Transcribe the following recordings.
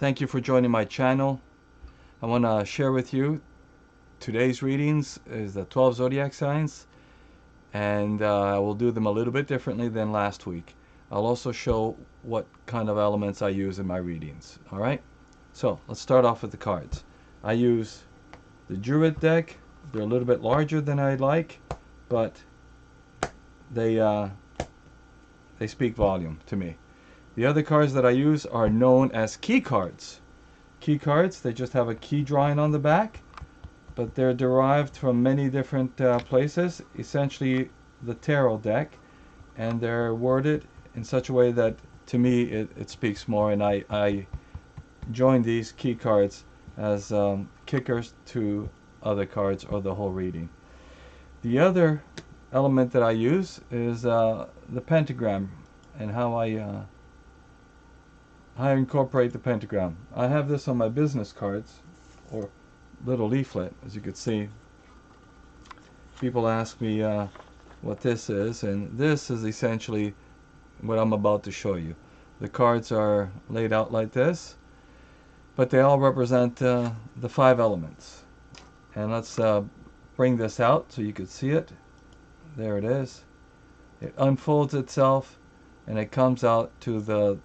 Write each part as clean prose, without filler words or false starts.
Thank you for joining my channel. I want to share with you today's readings is the 12 zodiac signs, and I will do them a little bit differently than last week. I'll also show what kind of elements I use in my readings. Alright, so let's start off with the cards. I use the Druid deck. They're a little bit larger than I'd like, but they speak volume to me. The other cards that I use are known as key cards. Key cards, they just have a key drawing on the back, but they're derived from many different places, essentially the tarot deck, and they're worded in such a way that to me it speaks more, and I join these key cards as kickers to other cards or the whole reading. The other element that I use is the pentagram and how I incorporate the pentagram. I have this on my business cards or little leaflet, as you can see. People ask me what this is, and this is essentially what I'm about to show you. The cards are laid out like this, but they all represent the 5 elements. And let's bring this out so you can see it. There it is. It unfolds itself and it comes out to the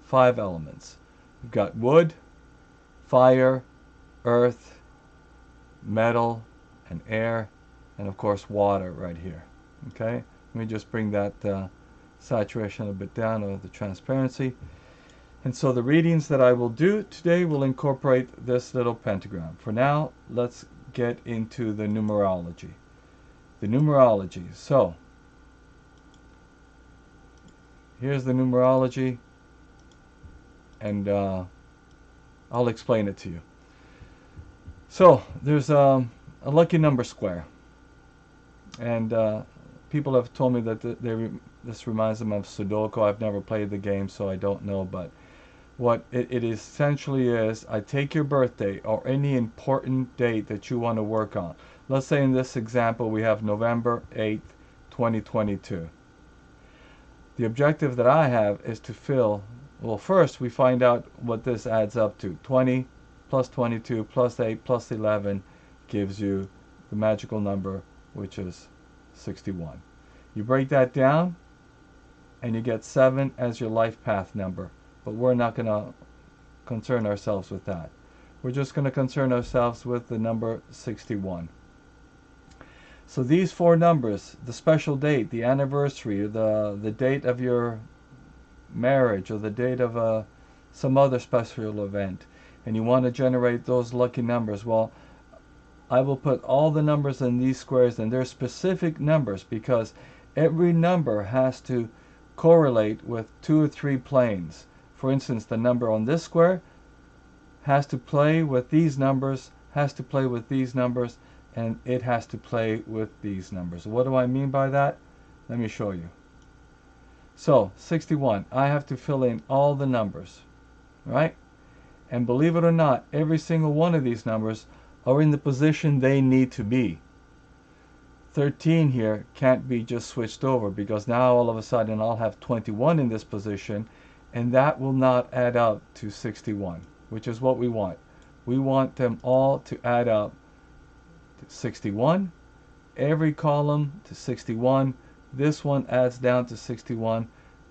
5 elements. We've got wood, fire, earth, metal, and air, and of course water right here. Okay, let me just bring that saturation a bit down, or the transparency. And so the readings that I will do today will incorporate this little pentagram. For now, let's get into the numerology. The numerology. So here's the numerology, and I'll explain it to you. So there's a lucky number square, and people have told me that this reminds them of Sudoku. I've never played the game, so I don't know, but what it essentially is, I take your birthday or any important date that you want to work on. Let's say in this example we have November 8th, 2022. The objective that I have is to fill, well, first we find out what this adds up to. 20 plus 22 plus 8 plus 11 gives you the magical number, which is 61. You break that down and you get 7 as your life path number. But we're not going to concern ourselves with that. We're just going to concern ourselves with the number 61. So these 4 numbers, the special date, the anniversary, or the date of your marriage, or the date of some other special event, and you want to generate those lucky numbers, well, I will put all the numbers in these squares, and they're specific numbers because every number has to correlate with 2 or 3 planes. For instance, the number on this square has to play with these numbers, has to play with these numbers, and it has to play with these numbers. What do I mean by that? Let me show you. So 61, I have to fill in all the numbers, right? And believe it or not, every single one of these numbers are in the position they need to be. 13 here can't be just switched over, because now all of a sudden I'll have 21 in this position, and that will not add up to 61, which is what we want. We want them all to add up to 61, every column to 61, this one adds down to 61,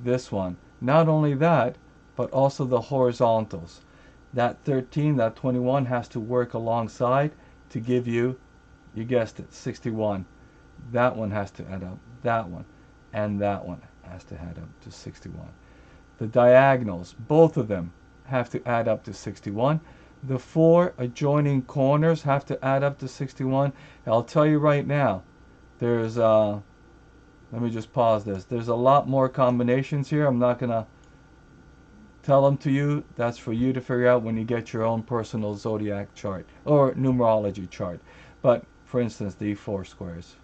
this one. Not only that, but also the horizontals. That 13, that 21 has to work alongside to give you, you guessed it, 61. That one has to add up, that one, and that one has to add up to 61. The diagonals, both of them have to add up to 61. The 4 adjoining corners have to add up to 61. I'll tell you right now, there's, let me just pause this. There's a lot more combinations here. I'm not going to tell them to you. That's for you to figure out when you get your own personal zodiac chart or numerology chart. But for instance, the 4 squares,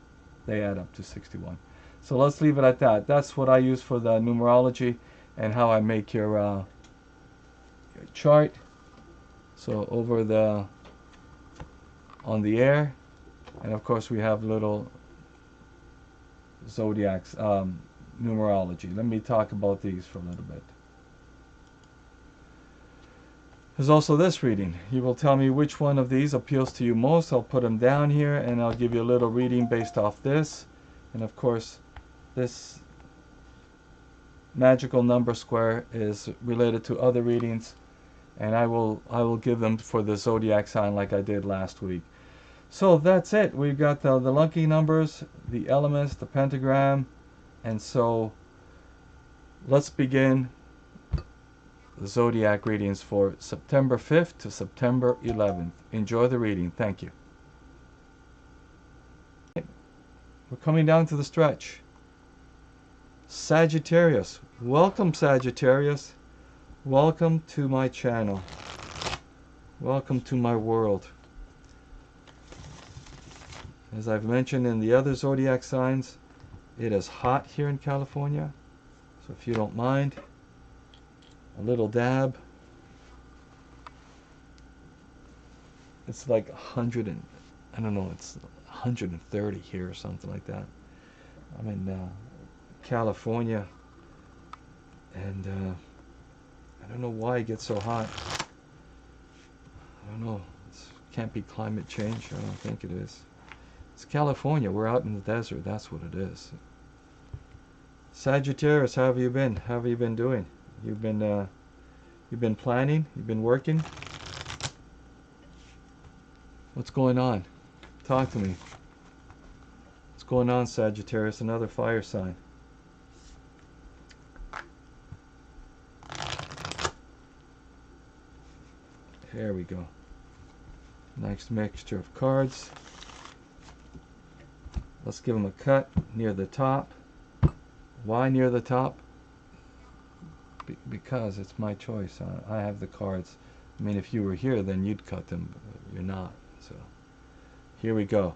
they add up to 61. So let's leave it at that. That's what I use for the numerology and how I make your chart. So over on the air, and of course we have little zodiacs, numerology. Let me talk about these for a little bit. There's also this reading. You will tell me which one of these appeals to you most. I'll put them down here and I'll give you a little reading based off this. And of course, this magical number square is related to other readings, and I will give them for the zodiac sign like I did last week. So that's it. We've got the lucky numbers, the elements, the pentagram, and so let's begin the zodiac readings for September 5th to September 11th. Enjoy the reading. Thank you. We're coming down to the stretch. Sagittarius. Welcome, Sagittarius. Welcome to my channel. Welcome to my world. As I've mentioned in the other zodiac signs, it is hot here in California. So if you don't mind, a little dab. It's like 100 and, I don't know, it's 130 here or something like that. I'm in California, and I don't know why it gets so hot. I don't know. It can't be climate change. I don't think it is. It's California. We're out in the desert. That's what it is. Sagittarius, how have you been? How have you been doing? You've been planning? You've been working? What's going on? Talk to me. What's going on, Sagittarius? Another fire sign. There we go. Nice mixture of cards. Let's give them a cut near the top. Why near the top? Because it's my choice. I have the cards. I mean, if you were here, then you'd cut them, but you're not. So here we go.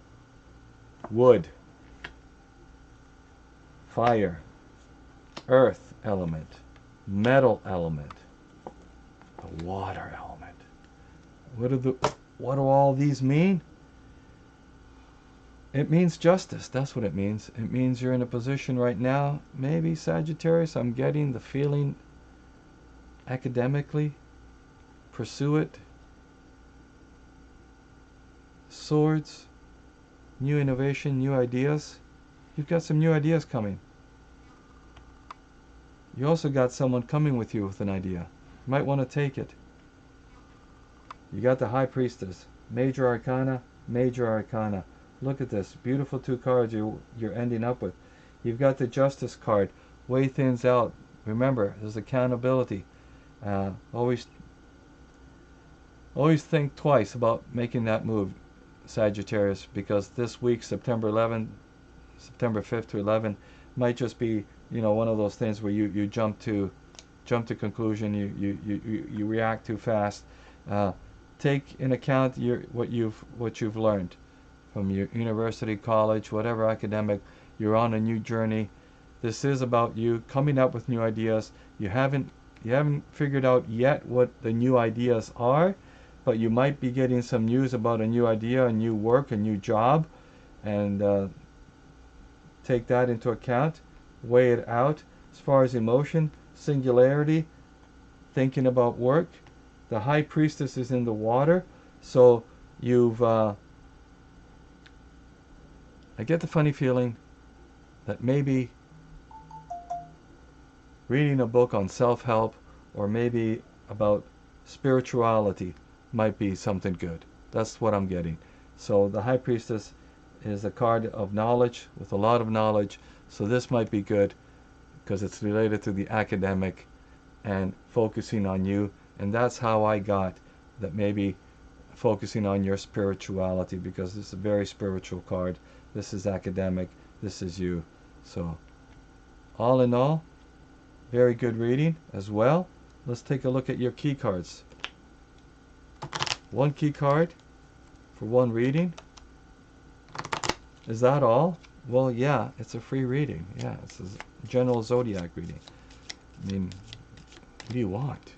Wood, fire, earth element, metal element, the water element. What do all these mean? It means justice. That's what it means. It means you're in a position right now, maybe Sagittarius, I'm getting the feeling academically, pursue it. Swords, new innovation, new ideas. You've got some new ideas coming. You also got someone coming with you with an idea. You might want to take it. You got the High Priestess, Major Arcana, Major Arcana. Look at this, beautiful two cards you're ending up with. You've got the Justice card, weigh things out. Remember, there's accountability. Always think twice about making that move, Sagittarius, because this week, September 5th to 11, might just be, one of those things where you jump to conclusion, you react too fast. Take in account what you've learned from your university, college, whatever academic. You're on a new journey. This is about you coming up with new ideas. You haven't figured out yet what the new ideas are, but you might be getting some news about a new idea, a new work, a new job, and take that into account. Weigh it out. As far as emotion, singularity, thinking about work. The High Priestess is in the water, so you've I get the funny feeling that maybe reading a book on self-help or maybe about spirituality might be something good. That's what I'm getting. So the High Priestess is a card of knowledge, with a lot of knowledge, so this might be good because it's related to the academic and focusing on you. And that's how I got that, maybe focusing on your spirituality, because this is a very spiritual card. This is academic. This is you. So all in all, very good reading as well. Let's take a look at your key cards. One key card for one reading. Is that all? Well, yeah, it's a free reading. Yeah, it's a general zodiac reading. I mean, what do you want?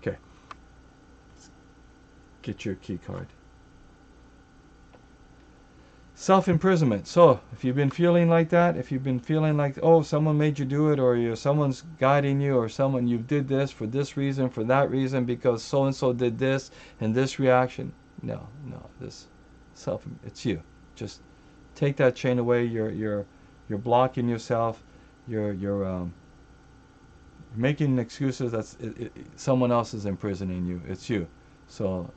Okay. Let's get your key card. Self-imprisonment. So if you've been feeling like that, if you've been feeling like, oh, someone made you do it, or someone's guiding you, or someone, you did this for this reason, for that reason, because so and so did this and this reaction. No, this it's you. Just take that chain away. You're blocking yourself. You're making excuses. Someone else is imprisoning you. It's you. So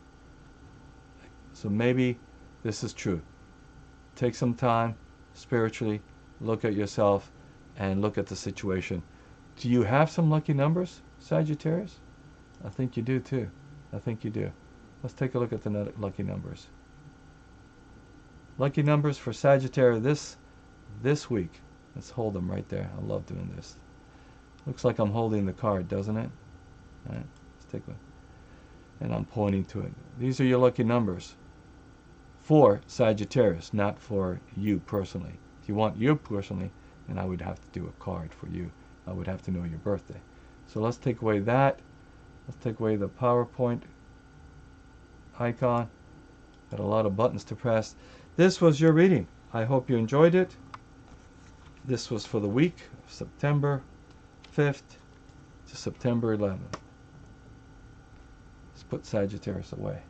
maybe this is true. Take some time spiritually, look at yourself and look at the situation. Do you have some lucky numbers, Sagittarius? I think you do too. I think you do. Let's take a look at the lucky numbers. Lucky numbers for Sagittarius this week. Let's hold them right there. I love doing this. Looks like I'm holding the card, doesn't it? All right, let's take a look. And I'm pointing to it. These are your lucky numbers for Sagittarius, not for you personally. If you want you personally, then I would have to do a card for you. I would have to know your birthday. So let's take away that. Let's take away the PowerPoint icon. Got a lot of buttons to press. This was your reading. I hope you enjoyed it. This was for the week of September 5th to September 11th. Let's put Sagittarius away.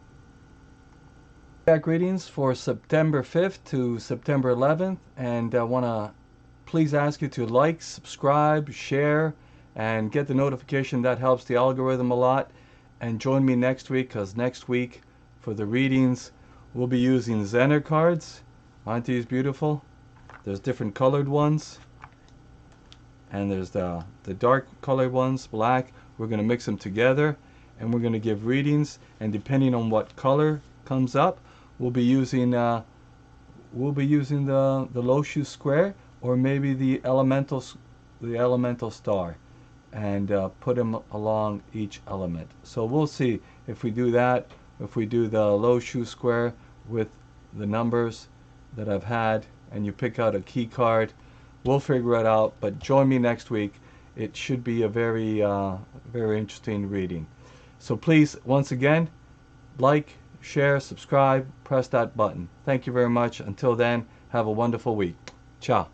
Zodiac readings for September 5th to September 11th, and I want to please ask you to like, subscribe, share, and get the notification. That helps the algorithm a lot. And join me next week, because next week for the readings we'll be using Zener cards. Aren't these beautiful? There's different colored ones, and there's the dark colored ones, black. We're going to mix them together, and we're going to give readings, and depending on what color comes up, we'll be using the Loshu square, or maybe the elemental star, and put them along each element. So we'll see if we do that, if we do the Loshu square with the numbers that I've had, and you pick out a key card. We'll figure it out, but join me next week. It should be a very interesting reading. So please, once again, like, share, subscribe, press that button. Thank you very much. Until then, have a wonderful week. Ciao.